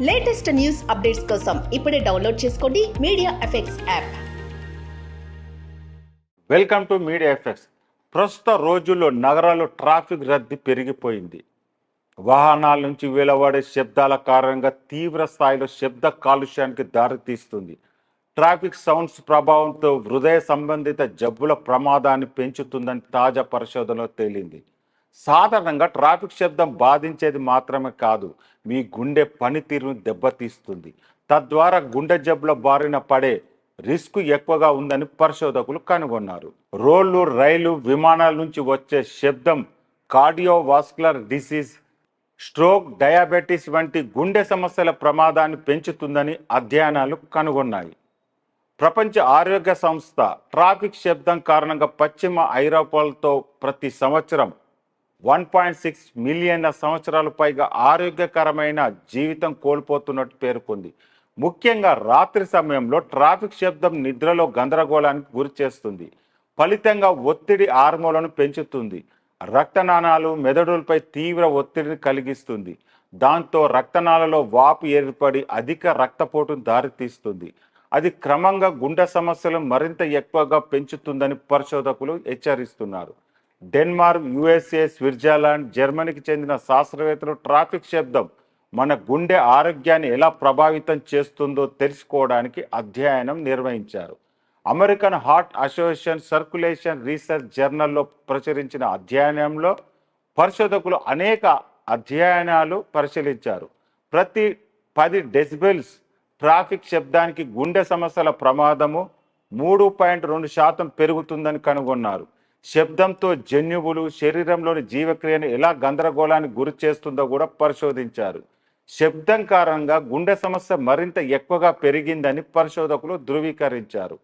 Latest news updates కోసం ఇప్పుడే download చేసుకోండి media effects app. Welcome to media effects. ప్రస్తుత రోజుల్లో నగరాల్లో ట్రాఫిక్ రద్దీ పెరిగిపోయింది. వాహనాల నుంచి వెలువడే శబ్దాల కారణంగా తీవ్ర స్థాయిలో శబ్ద కాలుష్యానికి దారితీస్తుంది. ట్రాఫిక్ సౌండ్స్ ప్రభావంతో హృదయ సంబంధిత జబ్బుల ప్రమాదాన్ని పెంచుతుందని తాజా పరిశోధనలో తేలింది. సాధారణంగా ట్రాఫిక్ శబ్దం బాధించేది మాత్రమే కాదు, మీ గుండె పనితీరును దెబ్బతీస్తుంది. తద్వారా గుండె జబ్బుల బారిన పడే రిస్క్ ఎక్కువగా ఉందని పరిశోధకులు కనుగొన్నారు. రోడ్లు, రైలు, విమానాల నుంచి వచ్చే శబ్దం కార్డియోవాస్కులర్ డిసీజ్, స్ట్రోక్, డయాబెటీస్ వంటి గుండె సమస్యల ప్రమాదాన్ని పెంచుతుందని అధ్యయనాలు కనుగొన్నాయి. ప్రపంచ ఆరోగ్య సంస్థ ట్రాఫిక్ శబ్దం కారణంగా పశ్చిమ ఐరోపాలతో ప్రతి సంవత్సరం 1.6 మిలియన్ల సంవత్సరాలు పైగా ఆరోగ్యకరమైన జీవితం కోల్పోతున్నట్టు పేర్కొంది. ముఖ్యంగా రాత్రి సమయంలో ట్రాఫిక్ శబ్దం నిద్రలో గందరగోళానికి గురి చేస్తుంది. ఫలితంగా ఒత్తిడి హార్మోన్లను పెంచుతుంది. రక్తనాళాలు, మెదడులపై తీవ్ర ఒత్తిడిని కలిగిస్తుంది. దాంతో రక్తనాళాలలో వాపు ఏర్పడి అధిక రక్తపోటును దారితీస్తుంది. అది క్రమంగా గుండె సమస్యలను మరింత ఎక్కువగా పెంచుతుందని పరిశోధకులు హెచ్చరిస్తున్నారు. డెన్మార్క్, యుఎస్ఏ, స్విట్జర్లాండ్, జర్మనీకి చెందిన శాస్త్రవేత్తలు ట్రాఫిక్ శబ్దం మన గుండె ఆరోగ్యాన్ని ఎలా ప్రభావితం చేస్తుందో తెలుసుకోవడానికి అధ్యయనం నిర్వహించారు. American Heart Association Circulation Research జర్నల్లో ప్రచురించిన అధ్యయనంలో పరిశోధకులు అనేక అధ్యయనాలు పరిశీలించారు. ప్రతి 10 డెసిబెల్స్ ట్రాఫిక్ శబ్దానికి గుండె సమస్యల ప్రమాదము 3.2% పెరుగుతుందని కనుగొన్నారు. శబ్దంతో జన్యువులు, శరీరంలోని జీవక్రియను ఎలా గందరగోళానికి గురి చేస్తుందో కూడా పరిశోధించారు. శబ్దం కారణంగా గుండె సమస్య మరింత ఎక్కువగా పెరిగిందని పరిశోధకులు ధృవీకరించారు.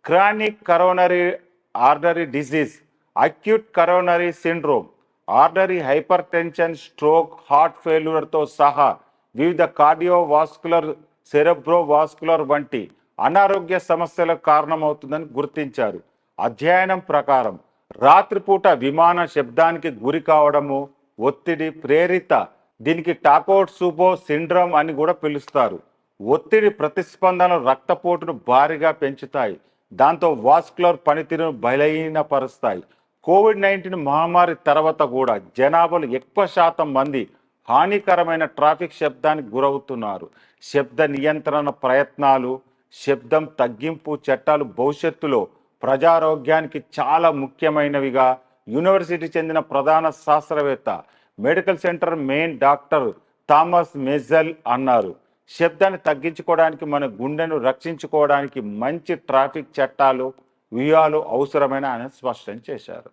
Chronic coronary artery disease, acute coronary syndrome, artery hypertension, stroke, heart ఫెయిల్యూర్తో సహా వివిధ కార్డియోవాస్కులర్, సెరెబ్రోవాస్కులర్ వంటి అనారోగ్య సమస్యలకు కారణమవుతుందని గుర్తించారు. అధ్యయనం ప్రకారం రాత్రిపూట విమాన శబ్దానికి గురి కావడము ఒత్తిడి ప్రేరిత, దీనికి టాకోట్సుబో సిండ్రోమ్ అని కూడా పిలుస్తారు. ఒత్తిడి ప్రతిస్పందనలు రక్తపోటును భారీగా పెంచుతాయి. దాంతో వాస్కులర్ పనితీరును బలహీనపరుస్తాయి. కోవిడ్-19 మహమ్మారి తర్వాత కూడా జనాభాలో ఎక్కువ శాతం మంది హానికరమైన ట్రాఫిక్ శబ్దానికి గురవుతున్నారు. శబ్ద నియంత్రణ ప్రయత్నాలు, శబ్దం తగ్గింపు చట్టాలు భవిష్యత్తులో ప్రజారోగ్యానికి చాలా ముఖ్యమైనవిగా యూనివర్సిటీ చెందిన ప్రధాన శాస్త్రవేత్త, medical centre main doctor Thomas మెజల్ అన్నారు. శబ్దాన్ని తగ్గించుకోవడానికి, మన గుండెను రక్షించుకోవడానికి మంచి ట్రాఫిక్ చట్టాలు, వ్యూహాలు అవసరమైన ఆయన స్పష్టం చేశారు.